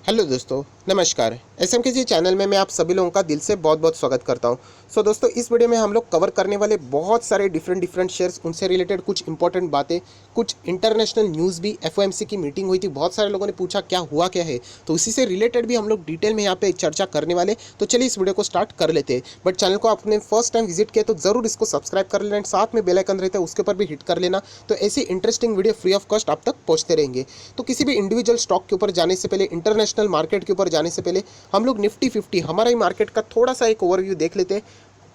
Hello दोस्तों, नमस्कार। एसएमकेजी channel में मैं आप सभी लोगों का दिल से बहुत बहुत स्वागत करता हूं। दोस्तों, इस वीडियो में हम लोग कवर करने वाले बहुत सारे डिफरेंट शेयर्स, उनसे रिलेटेड कुछ इंपॉर्टेंट बातें, कुछ इंटरनेशनल न्यूज़ भी। एफओएमसी की मीटिंग हुई थी, बहुत सारे लोगों ने पूछा क्या हुआ क्या है, तो उसी से रिलेटेड भी हम लोग डिटेल में यहाँ पे चर्चा करने वाले। तो चलिए इस वीडियो को स्टार्ट कर लेते हैं। बट चैनल को आपने फर्स्ट टाइम विजिट किया तो ज़रूर इसको सब्सक्राइब कर लेना, साथ में बेल आइकन रहता है उसके ऊपर भी हिट कर लेना। तो ऐसी interesting video free of cost आप तक पहुँचते रहेंगे। तो किसी भी इंडिविजुअल स्टॉक के ऊपर जाने से पहले, इंटरनेशनल मार्केट के ऊपर जाने से पहले हम लोग निफ्टी 50 हमारा ही मार्केट का थोड़ा सा एक ओवरव्यू देख लेते हैं।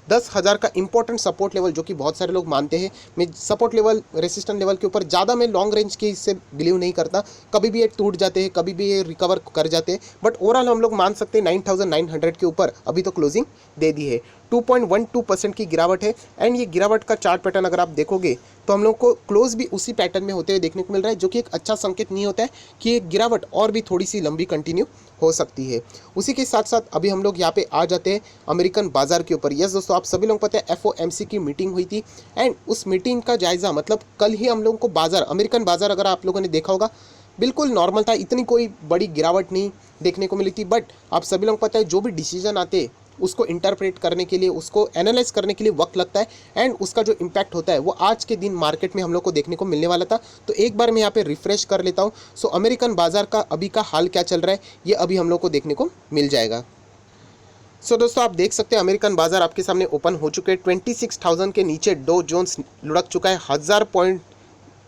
10,000 का इंपॉर्टेंट सपोर्ट लेवल जो कि बहुत सारे लोग मानते हैं। मैं सपोर्ट लेवल, रेसिस्टेंट लेवल के ऊपर ज़्यादा मैं लॉन्ग रेंज के इससे बिलीव नहीं करता। कभी भी ये टूट जाते हैं, कभी भी ये रिकवर कर जाते हैं, बट ओवरऑल हम लोग मान सकते हैं 9,900 के ऊपर अभी तो क्लोजिंग दे दी है। 2.12% की गिरावट है। एंड ये गिरावट का चार्ट पैटर्न अगर आप देखोगे तो हम लोग को क्लोज भी उसी पैटर्न में होते हुए देखने को मिल रहा है, जो कि एक अच्छा संकेत नहीं होता है कि ये गिरावट और भी थोड़ी सी लंबी कंटिन्यू हो सकती है। उसी के साथ साथ अभी हम लोग यहाँ पे आ जाते हैं अमेरिकन बाजार के ऊपर। यस दोस्तों, आप सभी लोग पता है एफओएमसी की मीटिंग हुई थी। एंड उस मीटिंग का जायजा, मतलब कल ही हम लोगों को बाजार, अमेरिकन बाजार अगर आप लोगों ने देखा होगा, बिल्कुल नॉर्मल था, इतनी कोई बड़ी गिरावट नहीं देखने को मिली थी। बट आप सभी लोग पता है जो भी डिसीजन आते हैं उसको इंटरप्रेट करने के लिए, उसको एनालाइज करने के लिए वक्त लगता है। एंड उसका जो इम्पैक्ट होता है वो आज के दिन मार्केट में हम लोग को देखने को मिलने वाला था। तो एक बार मैं यहाँ पे रिफ्रेश कर लेता हूँ। अमेरिकन बाजार का अभी का हाल क्या चल रहा है ये अभी हम लोग को देखने को मिल जाएगा। दोस्तों, आप देख सकते हैं अमेरिकन बाजार आपके सामने ओपन हो चुके हैं। 26,000 के नीचे डो जोन्स लुढ़क चुका है। 1000 पॉइंट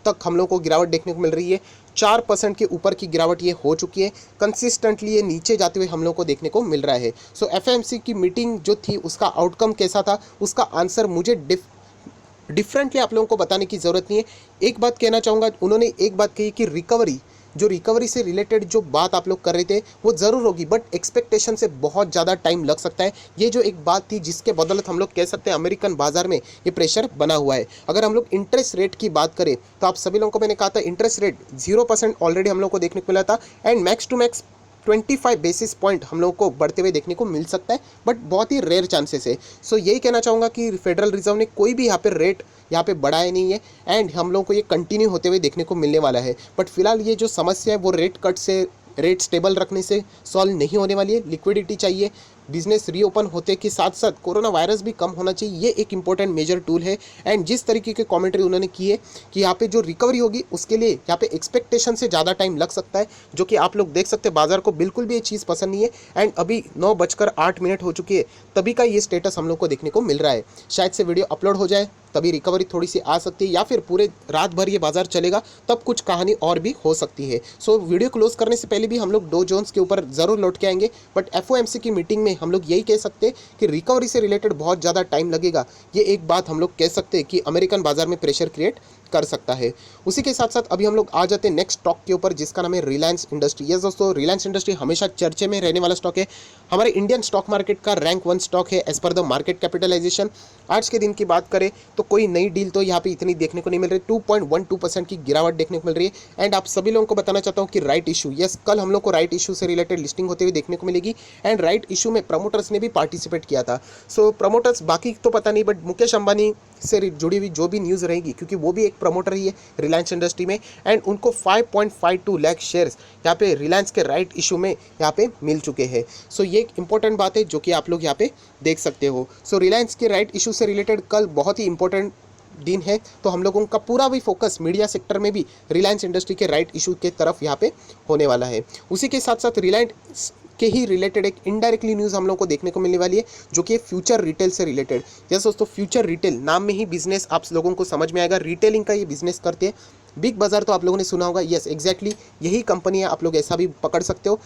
तक हम लोग को गिरावट देखने को मिल रही है। 4% के ऊपर की गिरावट ये हो चुकी है। कंसिस्टेंटली ये नीचे जाते हुए हम लोग को देखने को मिल रहा है। एफएमसी की मीटिंग जो थी उसका आउटकम कैसा था, उसका आंसर मुझे डिफरेंटली आप लोगों को बताने की ज़रूरत नहीं है। एक बात कहना चाहूँगा, उन्होंने एक बात कही कि रिकवरी से रिलेटेड जो बात आप लोग कर रहे थे वो ज़रूर होगी, बट एक्सपेक्टेशन से बहुत ज़्यादा टाइम लग सकता है। ये जो एक बात थी जिसके बदौलत हम लोग कह सकते हैं अमेरिकन बाजार में ये प्रेशर बना हुआ है। अगर हम लोग इंटरेस्ट रेट की बात करें तो आप सभी लोगों को मैंने कहा था इंटरेस्ट रेट 0% ऑलरेडी हम लोग को देखने को मिला था। And max to max 25 basis point हम लोग को बढ़ते हुए देखने को मिल सकता है, बट बहुत ही रेयर चांसेस है। यही कहना चाहूँगा कि फेडरल रिजर्व ने कोई भी यहाँ पे रेट यहाँ पे बढ़ाया नहीं है। एंड हम लोग को ये कंटिन्यू होते हुए देखने को मिलने वाला है। बट फिलहाल ये जो समस्या है वो रेट कट से, रेट स्टेबल रखने से सॉल्व नहीं होने वाली है। लिक्विडिटी चाहिए, बिजनेस रीओपन होते के साथ साथ कोरोना वायरस भी कम होना चाहिए, ये एक इंपॉर्टेंट मेजर टूल है। एंड जिस तरीके के कमेंट्री उन्होंने की है कि यहाँ पे जो रिकवरी होगी उसके लिए यहाँ पे एक्सपेक्टेशन से ज़्यादा टाइम लग सकता है, जो कि आप लोग देख सकते हैं बाजार को बिल्कुल भी ये चीज़ पसंद नहीं है। एंड अभी 9:08 हो चुकी है, तभी का ये स्टेटस हम लोग को देखने को मिल रहा है। शायद से वीडियो अपलोड हो जाए तभी रिकवरी थोड़ी सी आ सकती है, या फिर पूरे रात भर ये बाजार चलेगा तब कुछ कहानी और भी हो सकती है। वीडियो क्लोज करने से पहले भी हम लोग डो जोन्स के ऊपर ज़रूर लौट के आएंगे। बट एफओएमसी की मीटिंग में हम लोग यही कह सकते हैं कि रिकवरी से रिलेटेड बहुत ज़्यादा टाइम लगेगा। ये एक बात हम लोग कह सकते हैं कि अमेरिकन बाजार में प्रेशर क्रिएट कर सकता है। उसी के साथ साथ अभी हम लोग आ जाते हैं नेक्स्ट स्टॉक के ऊपर, जिसका नाम है रिलायंस इंडस्ट्री। यस दोस्तों, रिलायंस इंडस्ट्री हमेशा चर्चे में रहने वाला स्टॉक है। हमारे इंडियन स्टॉक मार्केट का रैंक 1 स्टॉक है as per the market capitalisation. आज के दिन की बात करें तो कोई नई डील तो यहाँ पे इतनी देखने को नहीं मिल रही। 2.12% की गिरावट देखने को मिल रही है। एंड आप सभी लोगों को बताना चाहता हूँ कि राइट इशू, यस, कल हम लोग को राइट इशू से रिलेटेड लिस्टिंग होते हुए देखने को मिलेगी। एंड राइट इशू में प्रमोटर्स ने भी पार्टिसिपेट किया था। प्रमोटर्स बाकी तो पता नहीं, बट मुकेश अंबानी से जुड़ी हुई जो भी न्यूज़ रहेगी, क्योंकि वो भी एक प्रमोटर ही है रिलायंस इंडस्ट्री में। एंड उनको 5.52 लाख शेयर्स यहाँ पे रिलायंस के राइट इशू में यहाँ पे मिल चुके हैं। ये एक इंपॉर्टेंट बात है जो कि आप लोग यहाँ पे देख सकते हो। रिलायंस के राइट इशू से रिलेटेड कल बहुत ही इंपॉर्टेंट दिन है, तो हम लोगों का पूरा भी फोकस मीडिया सेक्टर में भी रिलायंस इंडस्ट्री के राइट इशू के तरफ यहाँ पे होने वाला है। उसी के साथ साथ रिलायंस के ही रिलेटेड एक इनडायरेक्टली न्यूज़ हम लोग को देखने को मिलने वाली है, जो कि फ्यूचर रिटेल से रिलेटेड। यस दोस्तों, फ्यूचर रिटेल नाम में ही बिजनेस आप लोगों को समझ में आएगा, रिटेलिंग का ये बिजनेस करते हैं। बिग बाजार तो आप लोगों ने सुना होगा, यस एग्जैक्टली यही कंपनी है, आप लोग ऐसा भी पकड़ सकते हो।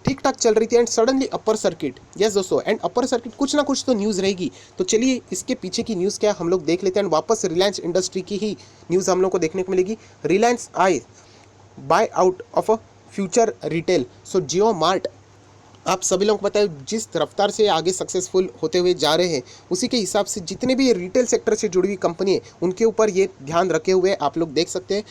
ठीक ठाक चल रही थी and suddenly upper circuit. Yes दोस्तों, एंड अपर सर्किट कुछ ना कुछ तो न्यूज़ रहेगी। तो चलिए इसके पीछे की न्यूज़ क्या हम लोग देख लेते हैं। एंड वापस रिलायंस इंडस्ट्री की ही न्यूज़ हम लोग को देखने को मिलेगी। रिलायंस आई buy out of a Future Retail. Jio Mart, आप सभी लोगों को पता है जिस रफ्तार से आगे सक्सेसफुल होते हुए जा रहे हैं, उसी के हिसाब से जितने भी रिटेल सेक्टर से जुड़ी हुई कंपनी है उनके ऊपर ये ध्यान रखे हुए आप लोग देख सकते हैं।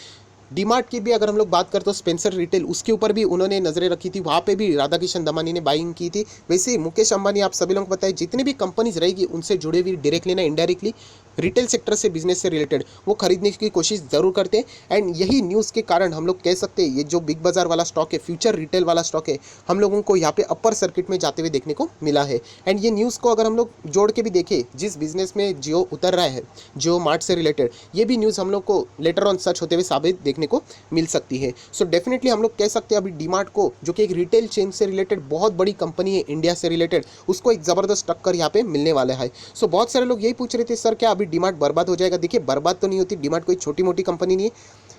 डीमार्ट की भी अगर हम लोग बात करते तो स्पेंसर रिटेल, उसके ऊपर भी उन्होंने नज़रें रखी थी, वहाँ पे भी राधा किशन दमानी ने बाइंग की थी। वैसे ही मुकेश अंबानी, आप सभी लोगों को पता है जितनी भी कंपनीज रहेगी उनसे जुड़े हुई डायरेक्टली ना इनडायरेक्टली रिटेल सेक्टर से, बिजनेस से रिलेटेड, वो खरीदने की कोशिश ज़रूर करते हैं। एंड यही न्यूज़ के कारण हम लोग कह सकते हैं ये जो बिग बाज़ार वाला स्टॉक है, फ्यूचर रिटेल वाला स्टॉक है, हम लोगों को यहाँ पे अपर सर्किट में जाते हुए देखने को मिला है। एंड ये न्यूज़ को अगर हम लोग जोड़ के भी देखें, जिस बिजनेस में जियो उतर रहा है, जियो मार्ट से रिलेटेड, ये भी न्यूज़ हम लोग को लेटर ऑन सच होते हुए साबित देखने को मिल सकती है। सो डेफिनेटली हम लोग कह सकते हैं अभी डीमार्ट को, जो कि एक रिटेल चेन से रिलेटेड बहुत बड़ी कंपनी है इंडिया से रिलेटेड, उसको एक ज़बरदस्त टक्कर यहाँ पे मिलने वाला है। सो बहुत सारे लोग यही पूछ रहे थे सर क्या अभी डीमार्ट बर्बाद हो जाएगा? देखिए बर्बाद तो नहीं होती, डीमार्ट कोई छोटी मोटी कंपनी नहीं है।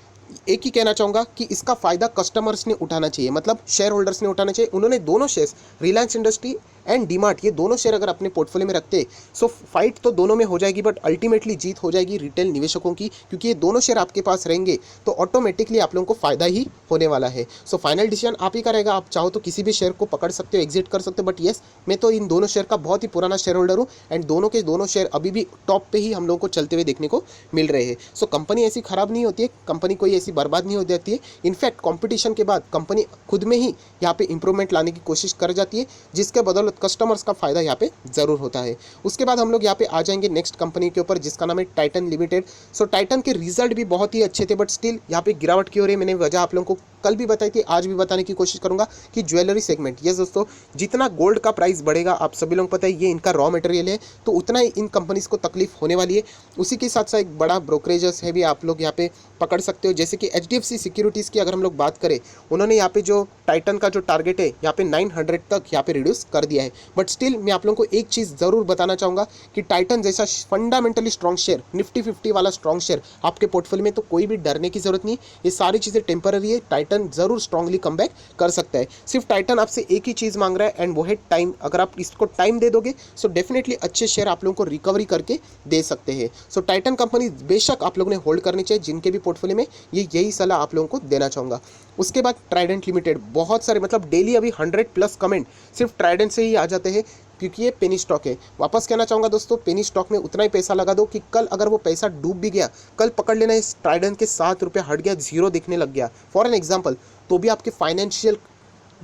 एक ही कहना चाहूँगा कि इसका फ़ायदा कस्टमर्स ने उठाना चाहिए, मतलब शेयर होल्डर्स ने उठाना चाहिए। उन्होंने दोनों shares, Reliance industry and DMart, ये दोनों शेयर अगर अपने पोर्टफोलियो में रखते, सो फाइट तो दोनों में हो जाएगी, बट अल्टीमेटली जीत हो जाएगी रिटेल निवेशकों की, क्योंकि ये दोनों शेयर आपके पास रहेंगे तो ऑटोमेटिकली आप लोगों को फ़ायदा ही होने वाला है। सो फाइनल डिसीजन आप ही का रहेगा। आप चाहो तो किसी भी शेयर को पकड़ सकते हो, एग्जिट कर सकते हो, बट येस, मैं तो इन दोनों शेयर का बहुत ही पुराना शेयर होल्डर हूँ एंड दोनों के दोनों शेयर अभी भी टॉप पे ही हम लोगों को चलते हुए देखने को मिल रहे हैं। सो कंपनी ऐसी ख़राब नहीं होती है, कंपनी कोई ऐसी बर्बाद नहीं हो जाती है। इनफैक्ट कंपटीशन के बाद कंपनी खुद में ही यहाँ पे इंप्रूवमेंट लाने की कोशिश कर जाती है, जिसके बदौलत कस्टमर्स का फायदा यहाँ पे ज़रूर होता है। उसके बाद हम लोग यहाँ पे आ जाएंगे नेक्स्ट कंपनी के ऊपर, जिसका नाम है टाइटन लिमिटेड। सो टाइटन के रिजल्ट भी बहुत ही अच्छे थे, बट स्टिल यहाँ पे गिरावट की हो रही है। मैंने वजह आप लोगों को कल भी बताई थी, आज भी बताने की कोशिश करूंगा कि ज्वेलरी सेगमेंट, यस दोस्तों, जितना गोल्ड का प्राइस बढ़ेगा, आप सभी लोगों को पता है ये इनका रॉ मटेरियल है, तो उतना ही इन कंपनीज को तकलीफ होने वाली है। उसी के साथ साथ एक बड़ा ब्रोकरेजेस है भी आप लोग यहाँ पे पकड़ सकते हो, जैसे कि HDFC सिक्योरिटीज़ की अगर हम लोग बात करें, उन्होंने यहाँ पे जो टाइटन का जो टारगेट है यहाँ पे 900 तक यहाँ पे रिड्यूस कर दिया है। बट स्टिल मैं आप लोगों को एक चीज़ ज़रूर बताना चाहूँगा कि टाइटन जैसा फंडामेंटली स्ट्रॉन्ग शेयर, निफ्टी 50 वाला स्ट्रॉन्ग शेयर आपके पोर्टफोलियो में, तो कोई भी डरने की जरूरत नहीं। ये सारी चीज़ें टेम्पररी है, टाइटन ज़रूर स्ट्रांगली कमबैक कर सकता है। सिर्फ टाइटन आपसे एक ही चीज़ मांग रहा है एंड वो है टाइम। अगर आप इसको टाइम दे दोगे सो डेफिनेटली अच्छे शेयर आप लोगों को रिकवरी करके दे सकते हैं। सो टाइटन कंपनी बेशक आप लोगों ने होल्ड करनी चाहिए, जिनके भी पोर्टफोलियो में, ये यही सलाह आप लोगों को देना चाहूँगा। उसके बाद ट्राइडेंट लिमिटेड, बहुत सारे, मतलब डेली अभी 100+ कमेंट सिर्फ ट्राइडेंट से ही आ जाते हैं, क्योंकि ये पेनी स्टॉक है। वापस कहना चाहूँगा दोस्तों, पेनी स्टॉक में उतना ही पैसा लगा दो कि कल अगर वो पैसा डूब भी गया, कल पकड़ लेना इस ट्राइडेंट के 7 रुपये हट गया, जीरो दिखने लग गया फॉर एन एग्जाम्पल, तो भी आपके फाइनेंशियल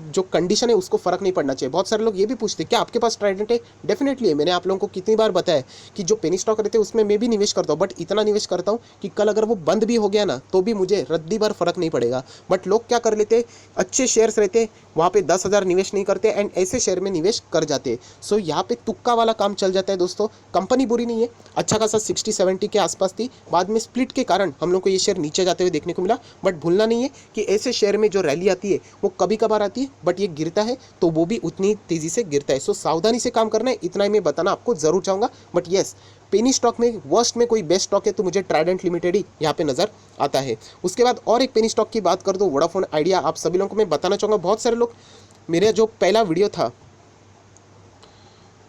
जो कंडीशन है उसको फ़र्क नहीं पड़ना चाहिए। बहुत सारे लोग ये भी पूछते हैं क्या आपके पास ट्राइडेंट है? डेफिनेटली है। मैंने आप लोगों को कितनी बार बताया कि जो पेनी स्टॉक रहते हैं उसमें मैं भी निवेश करता हूँ, बट इतना निवेश करता हूँ कि कल अगर वो बंद भी हो गया ना तो भी मुझे रद्दी भर फ़र्क नहीं पड़ेगा। बट लोग क्या कर लेते, अच्छे शेयर्स रहते वहाँ पे 10,000 निवेश नहीं करते एंड ऐसे शेयर में निवेश कर जाते। सो यहाँ पे तुक्का वाला काम चल जाता है दोस्तों। कंपनी बुरी नहीं है, अच्छा खासा 60-70 के आसपास थी, बाद में स्प्लिट के कारण हम लोग को ये शेयर नीचे जाते हुए देखने को मिला। बट भूलना नहीं है कि ऐसे शेयर में जो रैली आती है वो कभी कभार आती है, बट ये गिरता है तो वो भी उतनी तेजी से गिरता है। सो सावधानी से काम करना है, इतना ही मैं बताना आपको जरूर चाहूंगा। बट यस, पेनी स्टॉक में वर्स्ट में कोई बेस्ट स्टॉक है तो मुझे ट्राइडेंट लिमिटेड ही यहाँ पे नजर आता है। उसके बाद और एक पेनी स्टॉक की बात कर दो, वोडाफोन आइडिया। आप सभी लोगों को मैं बताना चाहूंगा, बहुत सारे लोग, मेरे जो पहला वीडियो था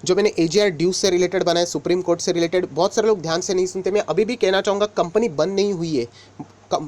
जो मैंने AGR ड्यूज से रिलेटेड बनाया, सुप्रीम कोर्ट से रिलेटेड, बहुत सारे लोग ध्यान से नहीं सुनते। मैं अभी भी कहना चाहूँगा कंपनी बंद नहीं हुई है।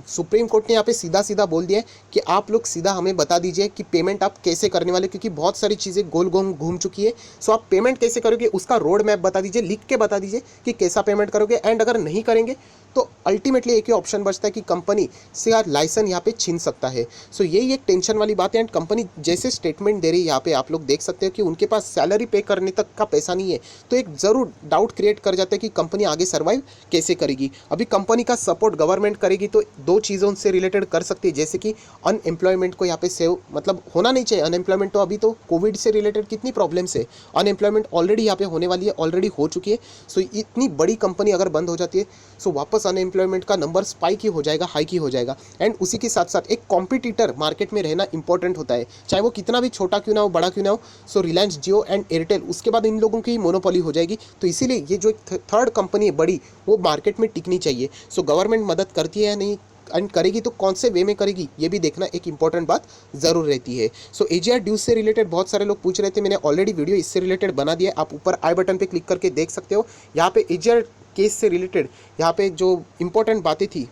सुप्रीम कोर्ट ने यहाँ पे सीधा सीधा बोल दिया है कि आप लोग सीधा हमें बता दीजिए कि पेमेंट आप कैसे करने वाले, क्योंकि बहुत सारी चीज़ें गोल गोल घूम चुकी है। सो आप पेमेंट कैसे करोगे उसका रोड मैप बता दीजिए, लिख के बता दीजिए कि कैसा पेमेंट करोगे। एंड अगर नहीं करेंगे तो अल्टीमेटली एक ही ऑप्शन बचता है कि कंपनी से यार लाइसेंस यहाँ पे छीन सकता है। सो यही एक टेंशन वाली बात है। एंड कंपनी जैसे स्टेटमेंट दे रही है यहाँ पे आप लोग देख सकते हो कि उनके पास सैलरी पे करने तक का पैसा नहीं है, तो एक ज़रूर डाउट क्रिएट कर जाता है कि कंपनी आगे सर्वाइव कैसे करेगी। अभी कंपनी का सपोर्ट गवर्नमेंट करेगी तो दो चीज़ों से रिलेटेड कर सकती है, जैसे कि अनएम्प्लॉयमेंट को यहाँ पे सेव, मतलब होना नहीं चाहिए अनएम्प्लॉयमेंट। तो अभी तो कोविड से रिलेटेड कितनी प्रॉब्लम्स है, अनएम्प्लॉयमेंट ऑलरेडी यहाँ पे होने वाली है, ऑलरेडी हो चुकी है। सो इतनी बड़ी कंपनी अगर बंद हो जाती है सो वापस अनएम्प्लॉयमेंट का नंबर स्पाइक ही हो जाएगा, हाई ही हो जाएगा। एंड उसी के साथ साथ एक कॉम्पिटिटर मार्केट में रहना इंपॉर्टेंट होता है, चाहे वो कितना भी छोटा क्यों ना हो, बड़ा क्यों ना हो। सो रिलायंस जियो एंड एयरटेल, उसके बाद इन लोगों की मोनोपोली हो जाएगी। तो इसीलिए ये जो एक थर्ड कंपनी है बड़ी, वो मार्केट में टिकनी चाहिए। सो गवर्नमेंट मदद करती है या नहीं, एंड करेगी तो कौन से वे में करेगी, ये भी देखना एक इंपॉर्टेंट बात जरूर रहती है। सो AGR ड्यूज से रिलेटेड बहुत सारे लोग पूछ रहे थे, मैंने ऑलरेडी वीडियो इससे रिलेटेड बना दिया, आप ऊपर आई बटन पे क्लिक करके देख सकते हो। यहाँ पे AGR केस से रिलेटेड यहाँ पे जो इंपॉर्टेंट बातें थी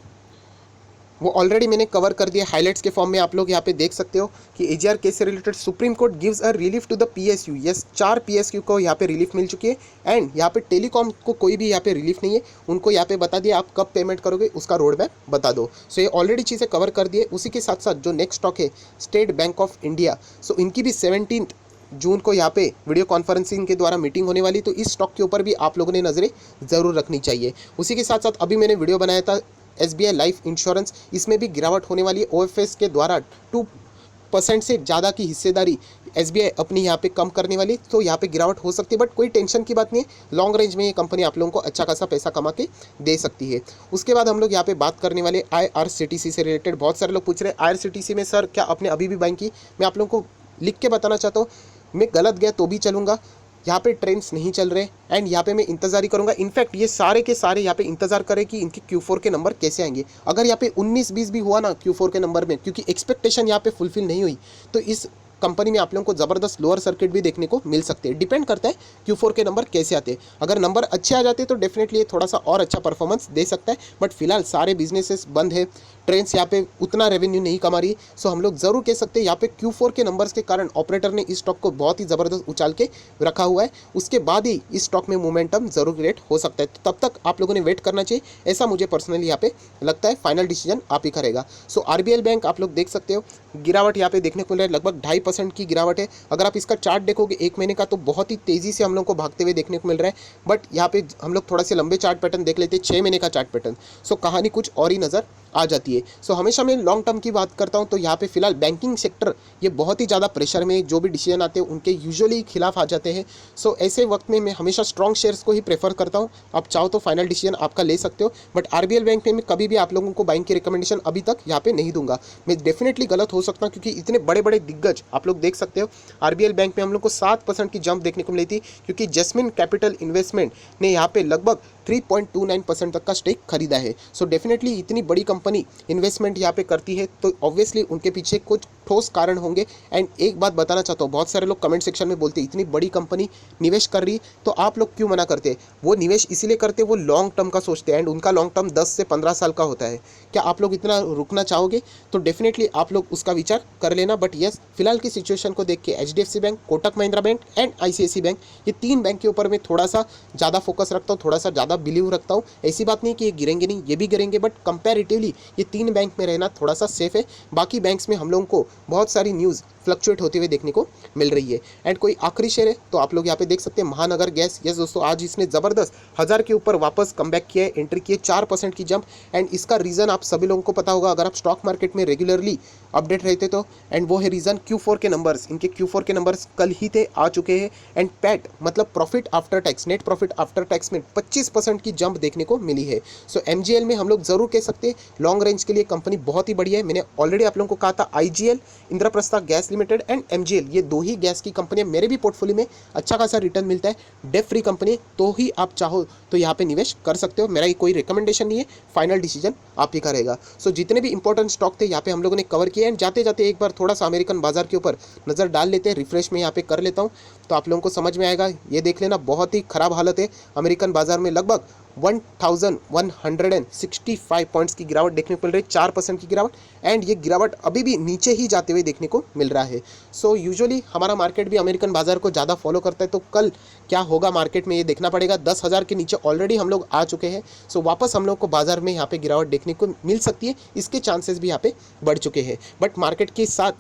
वो ऑलरेडी मैंने कवर कर दिया हाइलाइट्स के फॉर्म में। आप लोग यहाँ पे देख सकते हो कि AGR केस से related Supreme Court gives a relief to the PSU। Yes, 4 PSU को यहाँ पे रिलीफ मिल चुकी है। एंड यहाँ पे टेलीकॉम को कोई भी यहाँ पे रिलीफ नहीं है, उनको यहाँ पे बता दिया आप कब पेमेंट करोगे उसका रोड मैप बता दो। सो ये ऑलरेडी चीज़ें कवर कर दिए। उसी के साथ साथ जो नेक्स्ट स्टॉक है स्टेट बैंक ऑफ इंडिया, सो इनकी भी 17 जून को यहाँ पे वीडियो कॉन्फ्रेंसिंग के द्वारा मीटिंग होने वाली, तो इस स्टॉक के ऊपर भी आप लोगों ने नज़रें ज़रूर रखनी चाहिए। उसी के साथ साथ अभी मैंने वीडियो बनाया था SBI लाइफ इंश्योरेंस, इसमें भी गिरावट होने वाली है। OFS के द्वारा 2% से ज़्यादा की हिस्सेदारी SBI अपनी यहाँ पे कम करने वाली, तो यहाँ पे गिरावट हो सकती है, बट कोई टेंशन की बात नहीं है। लॉन्ग रेंज में ये कंपनी आप लोगों को अच्छा खासा पैसा कमा के दे सकती है। उसके बाद हम लोग यहाँ पे बात करने वाले IRCTC से रिलेटेड। बहुत सारे लोग पूछ रहे हैं IRCTC में सर क्या आपने अभी भी बाइंग की? मैं आप लोगों को लिख के बताना चाहता हूँ, मैं गलत गया तो भी चलूँगा, यहाँ पे ट्रेंड्स नहीं चल रहे एंड यहाँ पे मैं इंतजार ही करूँगा। इनफैक्ट ये सारे के सारे यहाँ पे इंतजार करें कि इनके Q4 के नंबर कैसे आएंगे। अगर यहाँ पे 19-20 भी हुआ ना Q4 के नंबर में, क्योंकि एक्सपेक्टेशन यहाँ पे फुलफिल नहीं हुई, तो इस कंपनी में आप लोगों को ज़बरदस्त लोअर सर्किट भी देखने को मिल सकते हैं। डिपेंड करता है Q4 के नंबर कैसे आते हैं। अगर नंबर अच्छे आ जाते हैं तो डेफिनेटली ये थोड़ा सा और अच्छा परफॉर्मेंस दे सकता है, बट फिलहाल सारे बिजनेसेस बंद है, ट्रेंड्स यहाँ पे उतना रेवेन्यू नहीं कमा रही। सो हम लोग ज़रूर कह सकते हैं यहाँ पे Q4 के नंबर्स के कारण ऑपरेटर ने इस स्टॉक को बहुत ही ज़बरदस्त उछाल के रखा हुआ है। उसके बाद ही इस स्टॉक में मोमेंटम ज़रूर क्रिएट हो सकता है, तो तब तक आप लोगों ने वेट करना चाहिए, ऐसा मुझे पर्सनली यहाँ पे लगता है। फाइनल डिसीजन आप ही करेगा। सो RBL बैंक आप लोग देख सकते हो, गिरावट यहाँ पे देखने को मिल रहा है, लगभग 2.5% की गिरावट है। अगर आप इसका चार्ट देखोगे 1 महीने का, तो बहुत ही तेज़ी से हम लोग को भागते हुए देखने को मिल रहा है। बट यहाँ पे हम लोग थोड़ा से लंबे चार्ट पैटर्न देख लेते हैं, 6 महीने का चार्ट पैटर्न, सो कहानी कुछ और ही नज़र आ जाती है। सो हमेशा मैं लॉन्ग टर्म की बात करता हूँ, तो यहाँ पे फिलहाल बैंकिंग सेक्टर ये बहुत ही ज़्यादा प्रेशर में, जो भी डिसीजन आते हैं उनके यूजुअली खिलाफ आ जाते हैं। सो ऐसे वक्त में मैं हमेशा स्ट्रॉन्ग शेयर्स को ही प्रेफर करता हूँ। आप चाहो तो फाइनल डिसीजन आपका ले सकते हो, बट RBL बैंक में मैं कभी भी आप लोगों को बाइंग की रिकमेंडेशन अभी तक यहाँ पे नहीं दूंगा। मैं डेफिनेटली गलत हो सकता हूँ, क्योंकि इतने बड़े बड़े दिग्गज आप लोग देख सकते हो। RBL बैंक में हम लोग को 7% की जंप देखने को मिली थी, क्योंकि जैस्मिन कैपिटल इन्वेस्टमेंट ने यहाँ पे लगभग 3.29% तक का स्टेक खरीदा है। सो डेफिनेटली इतनी बड़ी कंपनी इन्वेस्टमेंट यहाँ पे करती है, तो ऑब्वियसली उनके पीछे कुछ ठोस कारण होंगे। एंड एक बात बताना चाहता हूँ, बहुत सारे लोग कमेंट सेक्शन में बोलते हैं इतनी बड़ी कंपनी निवेश कर रही, तो आप लोग क्यों मना करते हैं? वो निवेश इसीलिए करते हैं, वो लॉन्ग टर्म का सोचते हैं, एंड उनका लॉन्ग टर्म 10 से 15 साल का होता है। क्या आप लोग इतना रुकना चाहोगे? तो डेफिनेटली आप लोग उसका विचार कर लेना। बट यस, फिलहाल की सिचुएशन को देख के HDFC bank, Kotak Mahindra bank and ICICI bank, ये 3 बैंक के ऊपर मैं थोड़ा सा ज़्यादा फोकस रखता हूँ, थोड़ा सा ज़्यादा बिलीव रखता हूँ। ऐसी बात नहीं कि ये गिरेंगे नहीं, ये भी गिरेंगे, बट कंपैरेटिवली ये 3 बैंक में रहना थोड़ा सा सेफ है। बाकी बैंक्स में हम लोगों को बहुत सारी न्यूज़ फ्लक्चुएट होते हुए देखने को मिल रही है। एंड कोई आखिरी शेयर है तो आप लोग यहाँ पे देख सकते हैं महानगर गैस। यस दोस्तों, आज इसने ज़बरदस्त 1000 के ऊपर वापस कमबैक किया है, एंट्री की है, 4% की जंप। एंड इसका रीज़न आप सभी लोगों को पता होगा, अगर आप स्टॉक मार्केट में रेगुलरली अपडेट रहते तो, एंड वो है रीज़न Q4 के नंबर्स। इनके Q4 के नंबर्स कल ही थे, आ चुके हैं। एंड पैट मतलब profit after tax, net profit after tax में 25% की जंप देखने को मिली है। सो MGL में हम लोग ज़रूर कह सकते हैं लॉन्ग रेंज के लिए कंपनी बहुत ही बढ़िया है। मैंने ऑलरेडी आप लोगों को कहा था IGL, Indraprastha gas limited and MGL, ये 2 ही गैस की कंपनियां मेरे भी पोर्टफोलियो में अच्छा खासा रिटर्न मिलता है। डेट फ्री कंपनी, तो ही आप चाहो तो यहाँ पे निवेश कर सकते हो। मेरा ये कोई रिकमेंडेशन नहीं है, फाइनल डिसीजन आप ही का रहेगा। सो जितने भी इंपॉर्टेंट स्टॉक थे यहाँ पे हम लोगों ने कवर किए। एंड जाते जाते एक बार थोड़ा सा अमेरिकन बाजार के ऊपर नज़र डाल लेते हैं, रिफ्रेश में यहाँ पे कर लेता हूँ, तो आप लोगों को समझ में आएगा। ये देख लेना, बहुत ही ख़राब हालत है अमेरिकन बाजार में, लगभग 1165 पॉइंट्स की गिरावट देखने को मिल रही है, 4% की गिरावट। एंड ये गिरावट अभी भी नीचे ही जाते हुए देखने को मिल रहा है। सो यूजुअली हमारा मार्केट भी अमेरिकन बाजार को ज़्यादा फॉलो करता है, तो कल क्या होगा मार्केट में ये देखना पड़ेगा। 10,000 के नीचे ऑलरेडी हम लोग आ चुके हैं। सो वापस हम लोग को बाजार में यहाँ पे गिरावट देखने को मिल सकती है, इसके चांसेस भी यहाँ पे बढ़ चुके हैं। बट मार्केट के साथ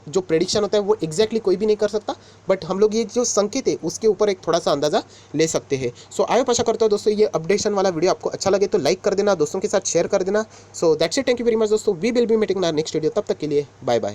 जो प्रेडिक्शन होता है वो एग्जैक्टली कोई भी नहीं कर सकता, बट हम लोग ये जो संकेत है उसके ऊपर एक थोड़ा सा अंदाज़ा ले सकते हैं। सो आई होप आशा करता हूँ दोस्तों ये अपडेशन वाला वीडियो आपको अच्छा लगे तो लाइक कर देना, दोस्तों के साथ शेयर कर देना। So that's it, thank you very much दोस्तों, we will be meeting in our next video. तब तक के लिए बाय बाय।